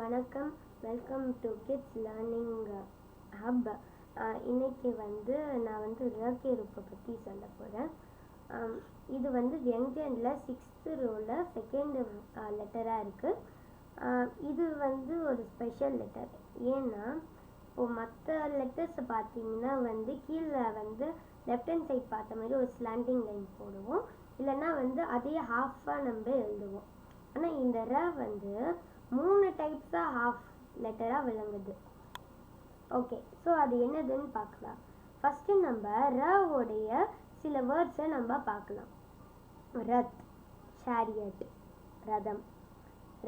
வணக்கம், welcome to kids learning hub. இன்னைக்கு நான் ரேக்கேருப்பை பற்றி சொல்ல போகிறேன். இது வியங்கனில் 6th ரோவில் 2nd லெட்டராக இருக்குது. இது ஒரு ஸ்பெஷல் லெட்டர். ஏன்னா இப்போது மற்ற லெட்டர்ஸை பார்த்தீங்கன்னா கீழே லெஃப்ட் ஹேண்ட் சைட் பார்த்த மாதிரி ஒரு ஸ்லாண்டிங் லைன் போடுவோம், இல்லைன்னா அதே ஹாஃபாக நம்ம எழுதுவோம். ஆனால் இந்த ர 3 டைப்ஸாக ஹாஃப் லெட்டராக விளங்குது. ஓகே, ஸோ அது என்னதுன்னு பார்க்கலாம். ஃபஸ்ட்டு நம்ம ரவுடைய சில வேர்ட்ஸை நம்ம பார்க்கலாம். ரத், சேரியட், ரதம்.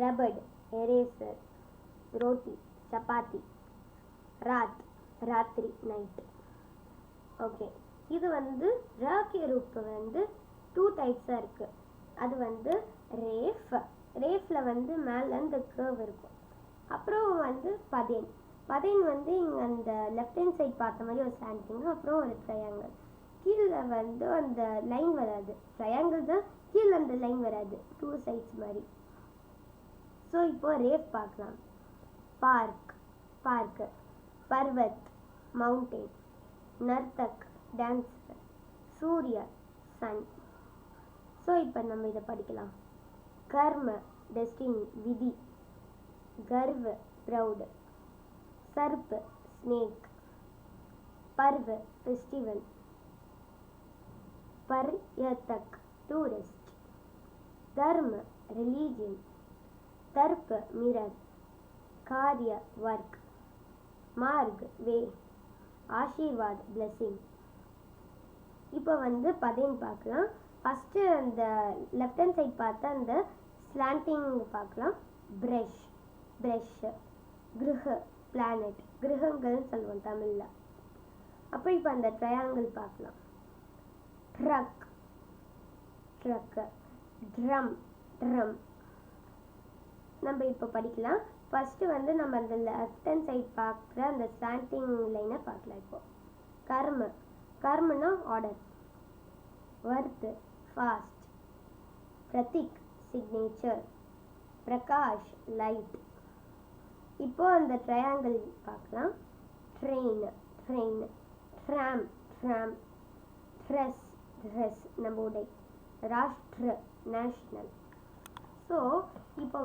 ரபட், எரேசர், ரோட்டி, சப்பாத்தி. ராத், ராத்திரி, நைட். ஓகே, இது ரேக்கேருப்பு 2 டைப்ஸாக இருக்குது. அது ரேஃப். ரேஃபில் மேலே இந்த கர்வ் இருக்கும். அப்புறம் பதேன். பதேன் இங்கே அந்த லெஃப்ட் ஹேண்ட் சைட் பார்த்த மாதிரி ஒரு ஸ்லாண்டிங், அப்புறம் ஒரு ட்ரையாங்கிள். கீழே அந்த லைன் வராது. ட்ரையாங்கிள் தான், கீழே அந்த லைன் வராது, 2 சைட்ஸ் மாதிரி. ஸோ இப்போ ரேஃப் பார்க்கலாம். Park, park. பர்வத், மவுண்டெயின். நர்த்தக், டான்ஸர். சூர்யா, சன். ஸோ இப்போ நம்ம இதை படிக்கலாம். கர்ம, டெஸ்டினி, விதி. கர்வ், ப்ரௌடு. சர்ப், ஸ்னேக். பர்வ், ஃபெஸ்டிவல். பர்யதக், டூரிஸ்ட். தர்ம, ரிலீஜியன். தர்ப், மிரர். காரிய, ஒர்க். மார்க், வே. ஆஷீர்வாத், பிளெஸிங். இப்போ பதேன் பார்க்கலாம். ஃபஸ்ட்டு அந்த லெஃப்ட் ஹேண்ட் சைட் பார்த்தா அந்த ஸ்லாண்டிங் பார்க்கலாம். Brush, brush. கிரக, பிளானட். கிரகங்கள்னு சொல்லுவோம் தமிழில். அப்புறம் இப்போ அந்த ட்ரையாங்கிள் பார்க்கலாம். Truck, truck. Drum, drum. நம்ம இப்போ படிக்கலாம். ஃபஸ்ட்டு நம்ம அந்த லெஃப்ட் ஹேண்ட் சைட் பார்க்குற அந்த ஸ்லாண்டிங் லைனை பார்க்கலாம். இப்போ கர்ம. கர்மனா ஆர்டர். வர்த், ஃபாஸ்ட். பிரதிக், சிக்னேச்சர். பிரகாஷ், லைட். இப்போ அந்த ட்ரையாங்கிள் பார்க்கலாம். Train, train. Tram, tram. Dress, dress, நம்ம உடை. ராஷ்ட்ர, நேஷ்னல். ஸோ இப்போ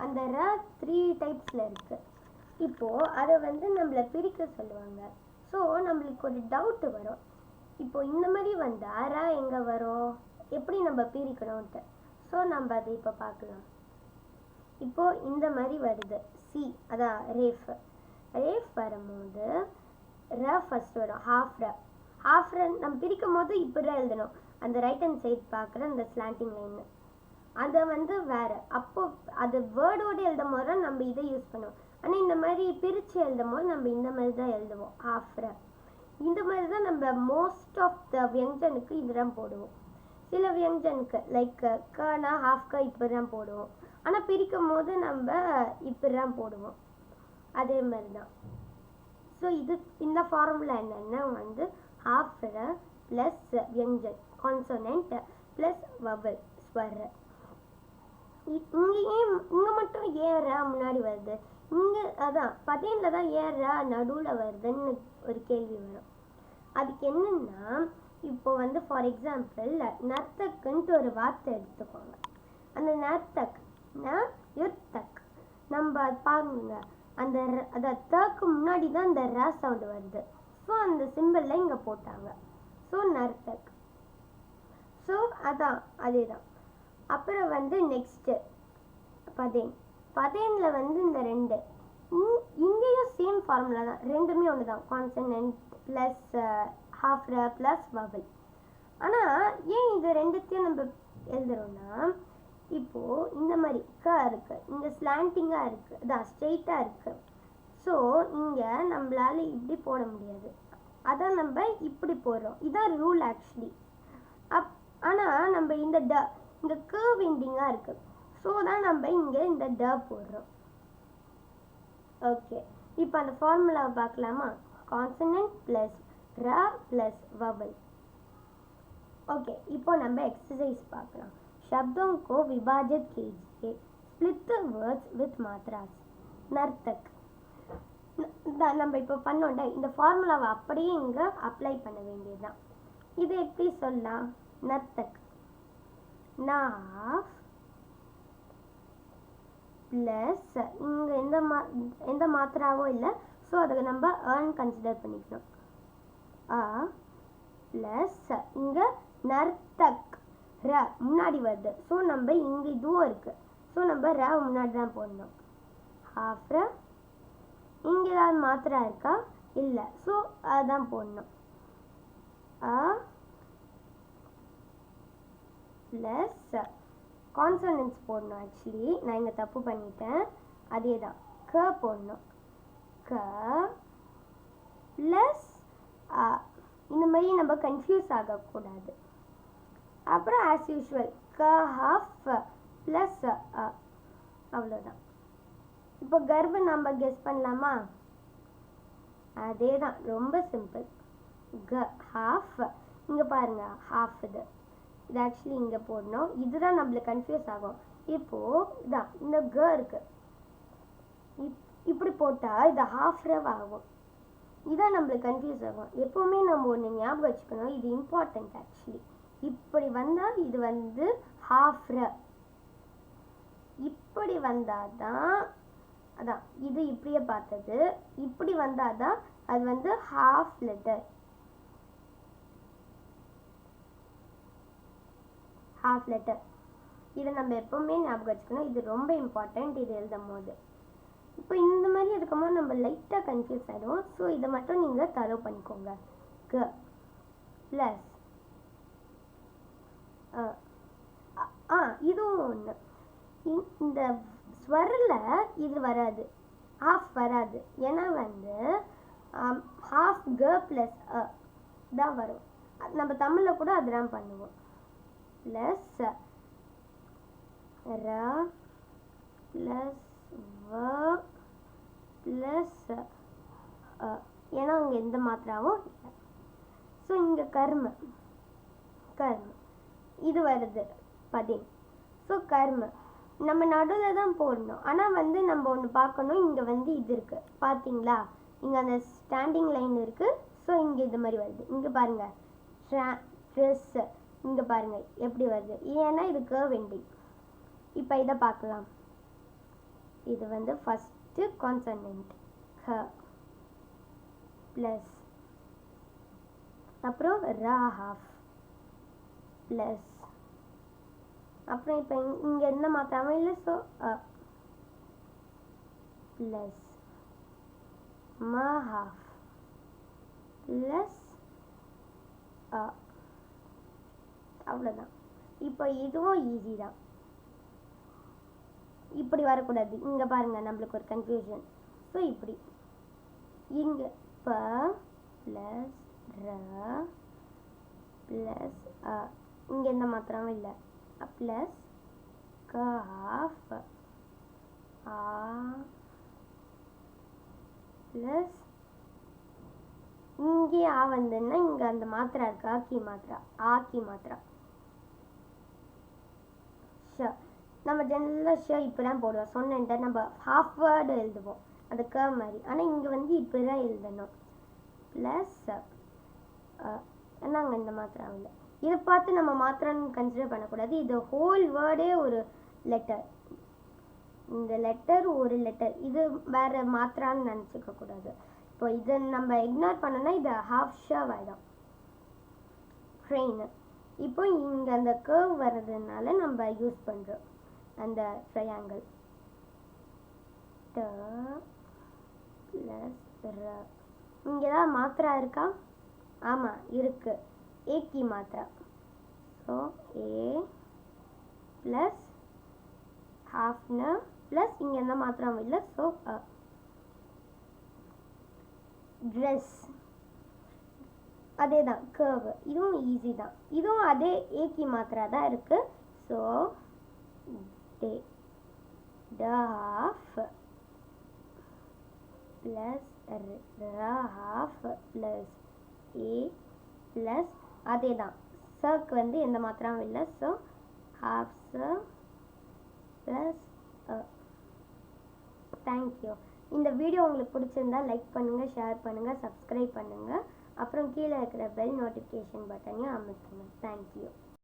அந்த ர 3 டைப்ஸில் இருக்குது. இப்போது அதை நம்மளை பிரிக்க சொல்லுவாங்க. ஸோ நம்மளுக்கு ஒரு டவுட்டு வரும். இப்போ இந்த மாதிரி வந்தால் ர எங்கே வரும், எப்படி நம்ம பிரிக்கணும்ட்டு. ஸோ நம்ம அதை இப்போ பார்க்கலாம். இப்போது இந்த மாதிரி வருது. சி, அதான் ரேஃப். ரேஃப் வரும்போது ர ஃபஸ்ட் வரும். ஹாஃப் ர. ஹாஃப் ர நம்ம பிரிக்கும் போது இப்படி எழுதணும். அந்த ரைட் ஹேண்ட் சைட் பார்க்குற அந்த ஸ்லாண்டிங் லைன் அதை வேறு. அப்போது அது வேர்டோடு எழுதும் போது நம்ம இதை யூஸ் பண்ணுவோம். ஆனால் இந்த மாதிரி பிரித்து எழுதும் போது நம்ம இந்த மாதிரி தான் எழுதுவோம், ஹாஃப் ர. இந்த மாதிரி தான் நம்ம மோஸ்ட் ஆஃப் த வியஞ்சனுக்கு இதுதான் போடுவோம். சில வியஞ்சனுக்கு லைக் கனா ஹாஃப் க இப்படி தான் போடுவோம். ஆனால் பிரிக்கும் போது நம்ம இப்படி தான் போடுவோம். அதே மாதிரி தான். ஸோ இந்த ஃபார்முலா என்னென்னா ஹாஃப் ர ப்ளஸ் வியஞ்சன் கான்சனன்ட் ப்ளஸ் வவல் ஸ்வர். இங்கே மட்டும் ஏற முன்னாடி வருது, இங்கே அதான் பதேனில் தான் ஏற நடுவில் வருதுன்னு ஒரு கேள்வி வரும். அதுக்கு என்னென்னா, இப்போ ஃபார் எக்ஸாம்பிள் நர்த்தக்குன்ட்டு ஒரு வார்த்தை எடுத்துக்கோங்க. அந்த நர்த்தக்னா யுர்த்தக். நம்ம பாருங்க, அந்த தக்கு முன்னாடி தான் அந்த ர சவுண்டு வருது. ஸோ அந்த சிம்பிளில் இங்கே போட்டாங்க. ஸோ நர்த்தக். ஸோ அதான் அதே தான். அப்புறம் நெக்ஸ்ட்டு பதேன். பதேனில் இந்த 2 இங்கேயும் சேம் ஃபார்முலா தான், ரெண்டுமே ஒன்று தான். கான்சனன்ட் ப்ளஸ் ஹாஃப் ர ப்ளஸ் வவல். ஆனால் ஏன் இது ரெண்டுத்தையும் நம்ம எழுதுறோன்னா, இப்போது இந்த மாதிரி க இருக்குது, இங்கே ஸ்லாண்டிங்காக இருக்குது, அதான் ஸ்ட்ரெயிட்டாக இருக்குது. ஸோ இங்கே நம்மளால் இப்படி போட முடியாது, அதான் நம்ம இப்படி போடுறோம். இதான் ரூல் ஆக்சுவலி. ஆனால் நம்ம இந்த இங்கே கர்வ் எண்டிங்காக இருக்குது. ஸோ தான் நம்ம இங்கே இந்த ட போடுறோம். ஓகே, இப்போ அந்த ஃபார்முலாவை பார்க்கலாமா? கான்சனன்ட் ப்ளஸ் ர ப்ளஸ் வவல். ओके, இப்போ நம்ம एक्सरसाइज பார்க்கலாம். शब्दों को विभाजित कीजिए, split the words with matras. நர்த்தக். நம்ம இப்போ பண்ணோம்ல, இந்த ஃபார்முலாவை அப்படியே இங்கே அப்ளை பண்ண வேண்டியதுதான். இது எப்படி சொல்லலாம்? நர்த்தக் நாஃப் ப்ளஸ் இங்கே எந்த மாத்திராவும் இல்லை, ஸோ அதை நம்ம ஏர்ன் கன்சிடர் பண்ணிக்கணும். ப்ளஸ் இங்கே நர்த்தக் ர முன்னாடி வருது, ஸோ நம்ம இங்கே இதுவும் இருக்குது, ஸோ நம்ம ர முன்னாடி தான் போடணும். ஹாஃப் ர இங்கே ஏதாவது மாத்திரா இருக்கா? இல்லை, ஸோ அதுதான் போடணும். ப்ளஸ் கான்சனன்ட்ஸ் போடணும். ஆக்சுவலி நான் இங்கே தப்பு பண்ணிட்டேன், அதே தான் க போடணும். க ப்ளஸ் இந்த மாதிரி நம்ம கன்ஃபியூஸ் ஆகக்கூடாது. அப்புறம் ஆஸ் யூஷுவல் க ஹாஃப் ப்ளஸ் அவ்வளோதான். இப்போ கர்வ நம்ம கெஸ் பண்ணலாமா? அதே தான், ரொம்ப சிம்பிள். க ஹாஃப் இங்கே பாருங்க, ஹாஃப் இது ஆக்சுவலி இங்கே போடணும். இதுதான் நம்மளுக்கு கன்ஃபியூஸ் ஆகும். இப்போது இதான் இந்த க இருக்கு, இப்படி போட்டால் இது ஹாஃப் ரவ் ஆகும். இதான் நம்மளுக்கு கன்ஃபியூஸ் ஆகும். எப்போவுமே நம்ம ஒன்று ஞாபகம் வச்சுக்கணும், இது இம்பார்ட்டண்ட். ஆக்சுவலி இப்படி வந்தால் இது வந்து ஹாஃப் ர, இப்படி வந்தால் தான் அதான் இது இப்படியே பார்த்தது, இப்படி வந்தால் தான் அது வந்து ஹாஃப் லெட்டர். ஹாஃப் லெட்டர் இதை நம்ம எப்போவுமே ஞாபகம் வச்சுக்கணும். இது ரொம்ப இம்பார்ட்டண்ட் இது எழுதும் போது. இப்போ இந்த மாதிரி இருக்கும்போது நம்ம லைட்டாக கன்ஃபியூஸ் ஆகிடுவோம். ஸோ இதை மட்டும் நீங்கள் தரவு பண்ணிக்கோங்க. க ப்ளஸ் இதுவும் ஒன்று. இந்த ஸ்வரில் இது வராது, ஹாஃப் வராது. ஏன்னா வந்து ஹாஃப் க ப்ளஸ் தான் வரும். நம்ம தமிழில் கூட அதுதான் பண்ணுவோம். ப்ளஸ் ர ப்ளஸ் வ ப்ளஸ் ஏன்னா அங்கே எந்த மாத்திராவும் இல்லை. ஸோ இங்கே கர்ம இது வருது 10. ஸோ கர்ம நம்ம நடுவில் தான் போடணும். ஆனால் வந்து நம்ம ஒன்று பார்க்கணும், இங்கே வந்து இது இருக்குது பார்த்தீங்களா, இங்கே அந்த ஸ்டாண்டிங் லைன் இருக்குது. ஸோ இங்கே இது மாதிரி வருது. இங்கே பாருங்கள் ட்ரெஸ்ஸு, இங்கே பாருங்கள் எப்படி வருது, ஏன்னா இது கர்வ் எண்டிங். இப்போ இதை பார்க்கலாம். இது வந்து ஃபஸ்ட்டு கான்சனன்ட் க ப்ளஸ் அப்புறம் ரா ஹாஃப் ப்ளஸ் அப்புறம் இப்போ இங்கே எந்த மாத்திராமல் இல்லை, ஸோ ப்ளஸ் ம ஹாஃப் ப்ளஸ் அவ்வளோதான். இப்போ இதுவும் ஈஸி தான். இப்படி வரக்கூடாது. இங்கே பாருங்கள் நம்மளுக்கு ஒரு கன்ஃபியூஷன். ஸோ இப்படி இங்கே ப ப்ளஸ் ர ப்ளஸ் இங்கே எந்த மாத்திரமும் இல்லை, ப்ளஸ் க ஹாஃப் ப்ளஸ் இங்கே வந்துன்னா இங்கே அந்த மாத்திரா இருக்கு, ஆக்கி மாத்திரா ஷ. நம்ம ஜெனரலாக ஷ இப்படி தான் போடுவோம். சொன்னேன்ட்ட நம்ம ஹாஃப் வேர்டு எழுதுவோம் அந்த க மாதிரி. ஆனால் இங்கே வந்து இப்படி தான் எழுதணும். ப்ளஸ் நாங்கள் இந்த மாத்திரா இல்லை. இதை பார்த்து நம்ம மாத்திரான்னு கன்சிடர் பண்ணக்கூடாது. இது ஹோல் வேர்டே ஒரு லெட்டர். இந்த லெட்டர் ஒரு லெட்டர், இது வேறு மாத்திரான்னு நினச்சிக்க கூடாது. இப்போ இதை நம்ம இக்னோர் பண்ணோன்னா இது ஹாஃப் ஷவ் ஆகிடும். ட்ரெயின் இப்போ இங்கே அந்த கர்வ் வர்றதுனால நம்ம யூஸ் பண்ணுறோம் அந்த ட்ரையாங்கிள். ட ப்ளஸ் ர. இங்கே ஏதாவது மாத்திரா இருக்கா? ஆமாம் இருக்குது, ஏக்கி மாத்திரா. ஸோ ஏ ப்ளஸ் ஹாஃப்னு ப்ளஸ் இங்கே எந்த மாத்திராவும் இல்லை, ஸோ ட்ரெஸ். அதே தான் கர்வ், இதுவும் ஈஸி தான். இதுவும் அதே ஏக்கி மாத்திரா தான் இருக்குது. ஸோ டே ட ஹாஃப் ப்ளஸ் ர ஹாஃப் ப்ளஸ் ஏ ப்ளஸ் அதே தான் சர்க்கு வந்து எந்த மாத்திராவும் இல்லை. ஸோ ஹாஃப் ச ப்ளஸ் தேங்க்யூ. இந்த வீடியோ உங்களுக்கு பிடிச்சிருந்தா லைக் பண்ணுங்கள், ஷேர் பண்ணுங்கள், சப்ஸ்கிரைப் பண்ணுங்கள். அப்புறம் கீழே இருக்கிற பெல் நோட்டிஃபிகேஷன் பட்டனையும் அமுத்துங்க. தேங்க்யூ.